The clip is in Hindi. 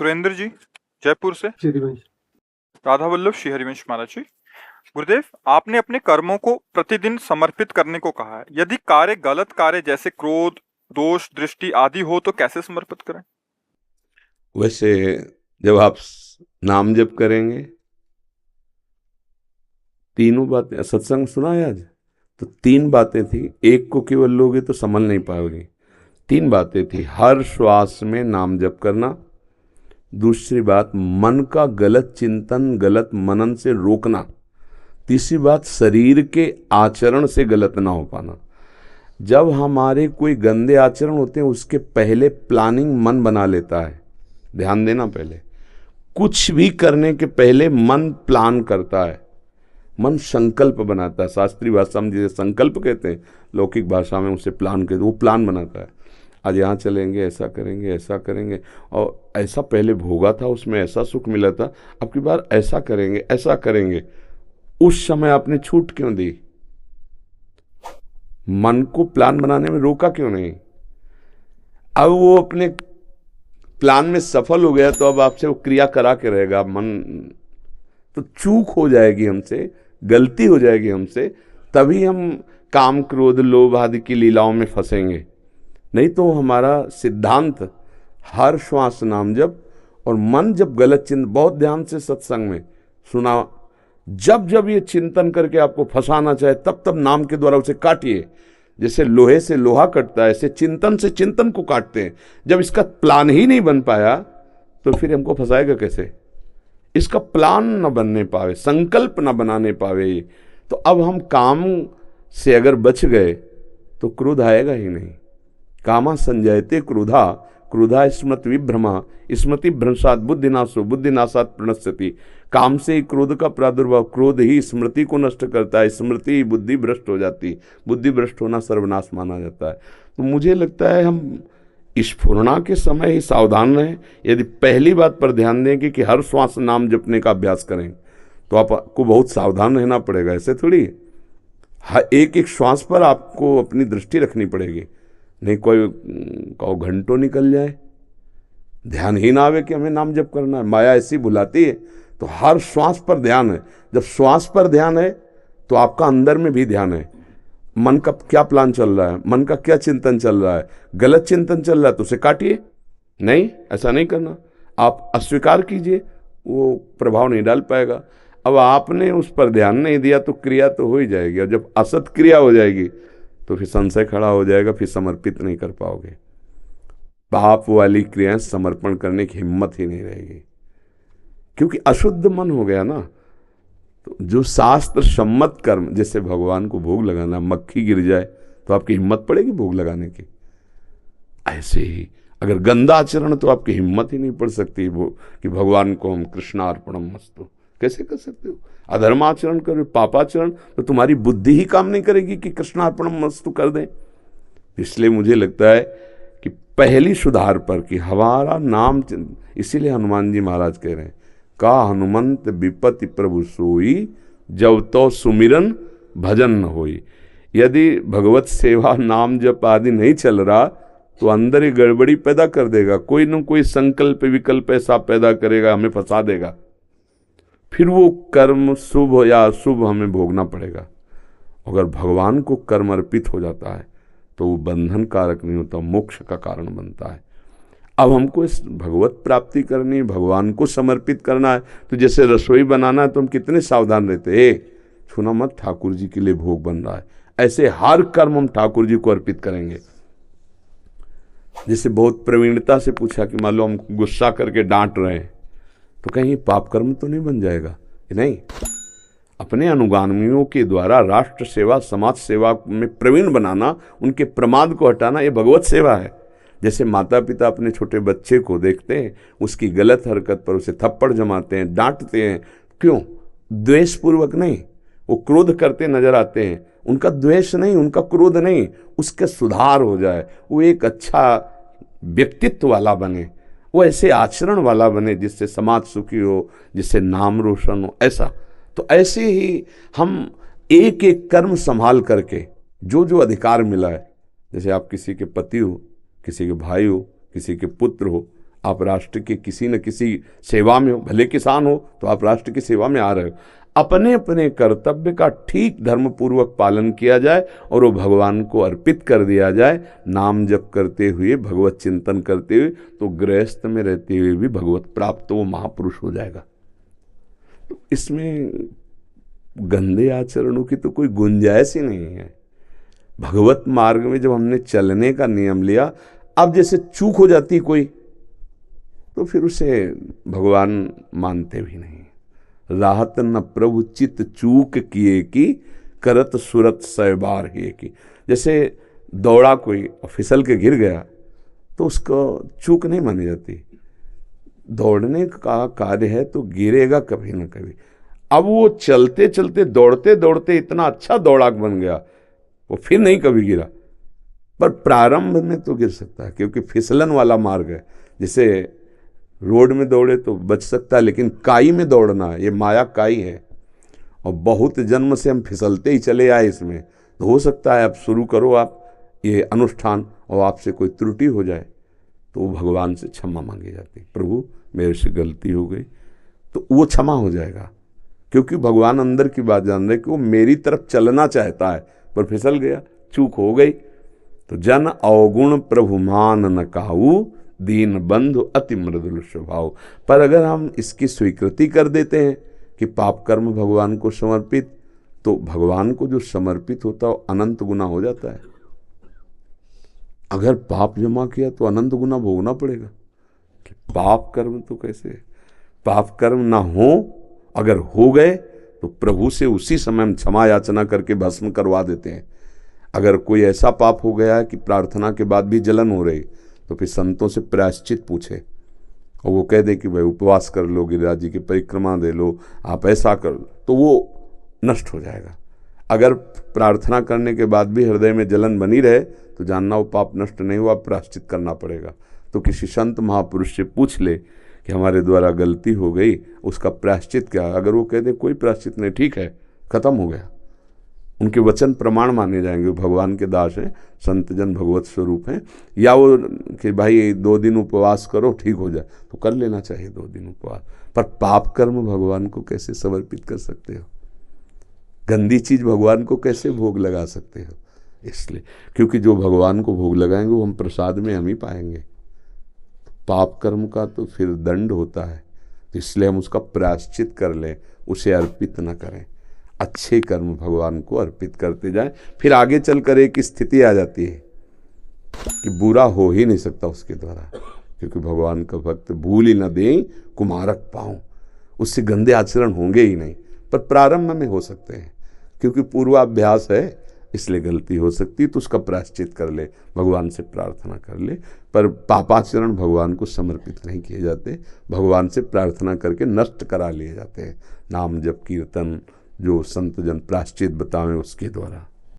सुरेंद्र जी, जयपुर से। हरिवंश। राधा वल्लभ श्री हरिवंश महाराज जी। गुरुदेव, आपने अपने कर्मों को प्रतिदिन समर्पित करने को कहा है। यदि कार्य गलत कार्य जैसे क्रोध, दोष, दृष्टि आदि हो तो कैसे समर्पित करें? वैसे जब आप नाम जप करेंगे, तीनों बातें, सत्संग सुना है आज, तो 3 बातें थी। एक को केवल लोगे तो समझ नहीं पाओगे। 3 बातें थी। हर श्वास में नाम जप करना। दूसरी बात, मन का गलत चिंतन, गलत मनन से रोकना। तीसरी बात, शरीर के आचरण से गलत ना हो पाना। जब हमारे कोई गंदे आचरण होते हैं, उसके पहले प्लानिंग मन बना लेता है। ध्यान देना, पहले कुछ भी करने के पहले मन प्लान करता है, मन संकल्प बनाता है। शास्त्रीय भाषा में जिसे संकल्प कहते हैं, लौकिक भाषा में उसे प्लान कहते हैं। वो प्लान बनाता है, आज यहाँ चलेंगे, ऐसा करेंगे, ऐसा करेंगे, और ऐसा पहले भोगा था, उसमें ऐसा सुख मिला था, अब की बार ऐसा करेंगे, ऐसा करेंगे। उस समय आपने छूट क्यों दी? मन को प्लान बनाने में रोका क्यों नहीं? अब वो अपने प्लान में सफल हो गया, तो अब आपसे वो क्रिया करा के रहेगा। मन तो चूक हो जाएगी हमसे, गलती हो जाएगी हमसे, तभी हम काम, क्रोध, लोभ आदि की लीलाओं में फंसेंगे। नहीं तो हमारा सिद्धांत हर श्वास नाम जप, और मन जब गलत चिंतन, बहुत ध्यान से सत्संग में सुना, जब जब ये चिंतन करके आपको फंसाना चाहे, तब तब नाम के द्वारा उसे काटिए। जैसे लोहे से लोहा कटता है, ऐसे चिंतन से चिंतन को काटते हैं। जब इसका प्लान ही नहीं बन पाया, तो फिर हमको फंसाएगा कैसे? इसका प्लान न बनने पावे, संकल्प न बनाने पावे, तो अब हम काम से अगर बच गए तो क्रोध आएगा ही नहीं। कामा संजयते क्रोधा, क्रोधा स्मृति विभ्रमा, स्मृति भ्रंशात बुद्धिनाशो, बुद्धिनाशात प्रणश्यति। काम से ही क्रोध का प्रादुर्भाव, क्रोध ही स्मृति को नष्ट करता है, स्मृति ही बुद्धि भ्रष्ट हो जाती, बुद्धि भ्रष्ट होना सर्वनाश माना जाता है। तो मुझे लगता है हम स्फुरना के समय ही सावधान रहें। यदि पहली बात पर ध्यान देंगे कि हर श्वास नाम जपने का अभ्यास करें, तो आपको बहुत सावधान रहना पड़ेगा। ऐसे थोड़ी एक एक श्वास पर आपको अपनी दृष्टि रखनी पड़ेगी, नहीं कोई घंटों निकल जाए, ध्यान ही ना आवे कि हमें नाम जप करना है। माया ऐसी बुलाती है, तो हर श्वास पर ध्यान है। जब श्वास पर ध्यान है, तो आपका अंदर में भी ध्यान है। मन का क्या प्लान चल रहा है, मन का क्या चिंतन चल रहा है, गलत चिंतन चल रहा है तो उसे काटिए। नहीं, ऐसा नहीं करना। आप अस्वीकार कीजिए, वो प्रभाव नहीं डाल पाएगा। अब आपने उस पर ध्यान नहीं दिया तो क्रिया तो हो ही जाएगी, और जब असत क्रिया हो जाएगी तो फिर संशय खड़ा हो जाएगा, फिर समर्पित नहीं कर पाओगे। पाप वाली क्रियाएं समर्पण करने की हिम्मत ही नहीं रहेगी, क्योंकि अशुद्ध मन हो गया ना। तो जो शास्त्र सम्मत कर्म, जैसे भगवान को भोग लगाना, मक्खी गिर जाए तो आपकी हिम्मत पड़ेगी भोग लगाने की? ऐसे ही अगर गंदा आचरण, तो आपकी हिम्मत ही नहीं पड़ सकती वो कि भगवान को हम कृष्णार्पणम मस्तु कैसे कर सकते हो? अधर्माचरण करो, पापाचरण, तो तुम्हारी बुद्धि ही काम नहीं करेगी कि कृष्णार्पणम मस्तु कर दें। इसलिए मुझे लगता है कि पहली सुधार पर कि हमारा नाम, इसीलिए हनुमान जी महाराज कह रहे हैं, का हनुमंत विपत्ति प्रभु सोई, जब तो सुमिरन भजन न होई। यदि भगवत सेवा, नाम जप आदि नहीं चल रहा, तो अंदर ही गड़बड़ी पैदा कर देगा। कोई न कोई संकल्प विकल्प ऐसा पैदा करेगा, हमें फंसा देगा। फिर वो कर्म शुभ या अशुभ हमें भोगना पड़ेगा। अगर भगवान को कर्म अर्पित हो जाता है, तो वो बंधन कारक नहीं होता, मोक्ष का कारण बनता है। अब हमको इस भगवत प्राप्ति करनी, भगवान को समर्पित करना है। तो जैसे रसोई बनाना है, तो हम कितने सावधान रहते हैं, छूना मत, ठाकुर जी के लिए भोग बन रहा है। ऐसे हर कर्म हम ठाकुर जी को अर्पित करेंगे। जैसे बहुत प्रवीणता से पूछा कि मान लो हम गुस्सा करके डांट रहे हैं, तो कहीं पाप कर्म तो नहीं बन जाएगा? नहीं, अपने अनुगामियों के द्वारा राष्ट्र सेवा, समाज सेवा में प्रवीण बनाना, उनके प्रमाद को हटाना, ये भगवत सेवा है। जैसे माता पिता अपने छोटे बच्चे को देखते हैं, उसकी गलत हरकत पर उसे थप्पड़ जमाते हैं, डांटते हैं, क्यों? द्वेषपूर्वक नहीं, वो क्रोध करते नजर आते हैं, उनका द्वेष नहीं, उनका क्रोध नहीं, उसका सुधार हो जाए, वो एक अच्छा व्यक्तित्व वाला बने, वो ऐसे आचरण वाला बने जिससे समाज सुखी हो, जिससे नाम रोशन हो। ऐसा तो ऐसे ही हम एक एक कर्म संभाल करके जो जो अधिकार मिला है, जैसे आप किसी के पति हो, किसी के भाई हो, किसी के पुत्र हो, आप राष्ट्र के किसी न किसी सेवा में हो, भले किसान हो तो आप राष्ट्र की सेवा में आ रहे हो। अपने अपने कर्तव्य का ठीक धर्मपूर्वक पालन किया जाए और वो भगवान को अर्पित कर दिया जाए, नाम जप करते हुए, भगवत चिंतन करते हुए, तो गृहस्थ में रहते हुए भी भगवत प्राप्त तो वो महापुरुष हो जाएगा। तो इसमें गंदे आचरणों की तो कोई गुंजाइश ही नहीं है। भगवत मार्ग में जब हमने चलने का नियम लिया, अब जैसे चूक हो जाती कोई, तो फिर उसे भगवान मानते भी नहीं। राहत न प्रभु चित चूक किए की, करत सुरत सैबार है की। जैसे दौड़ा कोई और फिसल के गिर गया तो उसको चूक नहीं मानी जाती। दौड़ने का कार्य है तो गिरेगा कभी ना कभी। अब वो चलते चलते दौड़ते दौड़ते इतना अच्छा दौड़ाक बन गया, वो फिर नहीं कभी गिरा। पर प्रारंभ में तो गिर सकता है, क्योंकि फिसलन वाला मार्ग है। जैसे रोड में दौड़े तो बच सकता है, लेकिन काई में दौड़ना, ये माया काई है, और बहुत जन्म से हम फिसलते ही चले आए इसमें। तो हो सकता है अब शुरू करो आप ये अनुष्ठान और आपसे कोई त्रुटि हो जाए तो वो भगवान से क्षमा मांगी जाती, प्रभु मेरे से गलती हो गई, तो वो क्षमा हो जाएगा। क्योंकि भगवान अंदर की बात जान रहे कि वो मेरी तरफ चलना चाहता है, पर फिसल गया, चूक हो गई। तो जन अवगुण प्रभु मान न काऊ, दीन बंधु अति मृदुल स्वभाव। पर अगर हम इसकी स्वीकृति कर देते हैं कि पाप कर्म भगवान को समर्पित, तो भगवान को जो समर्पित होता है अनंत गुना हो जाता है। अगर पाप जमा किया तो अनंत गुना भोगना पड़ेगा। पाप कर्म तो कैसे, पाप कर्म ना हो, अगर हो गए तो प्रभु से उसी समय हम क्षमा याचना करके भस्म करवा देते हैं। अगर कोई ऐसा पाप हो गया है कि प्रार्थना के बाद भी जलन हो रही, तो फिर संतों से प्रायश्चित पूछे और वो कह दे कि भाई उपवास कर लो, गिरिराज जी की परिक्रमा दे लो, आप ऐसा कर लो, तो वो नष्ट हो जाएगा। अगर प्रार्थना करने के बाद भी हृदय में जलन बनी रहे तो जानना वो पाप नष्ट नहीं हुआ, प्रायश्चित करना पड़ेगा। तो किसी संत महापुरुष से पूछ ले कि हमारे द्वारा गलती हो गई, उसका प्रायश्चित क्या है। अगर वो कह दे कोई प्रायश्चित नहीं, ठीक है, खत्म हो गया, उनके वचन प्रमाण माने जाएंगे, भगवान के दास हैं, संत जन भगवत स्वरूप हैं। या वो कि भाई 2 दिन उपवास करो ठीक हो जाए, तो कर लेना चाहिए 2 दिन उपवास। पर पाप कर्म भगवान को कैसे समर्पित कर सकते हो, गंदी चीज भगवान को कैसे भोग लगा सकते हो। इसलिए क्योंकि जो भगवान को भोग लगाएंगे वो हम प्रसाद में हम ही पाएंगे। पाप कर्म का तो फिर दंड होता है, तो इसलिए हम उसका प्रायश्चित कर लें, उसे अर्पित न करें। अच्छे कर्म भगवान को अर्पित करते जाएं। फिर आगे चलकर एक स्थिति आ जाती है कि बुरा हो ही नहीं सकता उसके द्वारा, क्योंकि भगवान का भक्त भूल ही न दें कुमारक पाऊं, उससे गंदे आचरण होंगे ही नहीं। पर प्रारंभ में हो सकते हैं, क्योंकि पूर्वाभ्यास है, इसलिए गलती हो सकती है, तो उसका प्रायश्चित कर ले, भगवान से प्रार्थना कर ले। पर पापाचरण भगवान को समर्पित नहीं किए जाते, भगवान से प्रार्थना करके नष्ट करा लिए जाते हैं। नाम जप कीर्तन जो संत जन प्रायश्चित बतावें उसके द्वारा।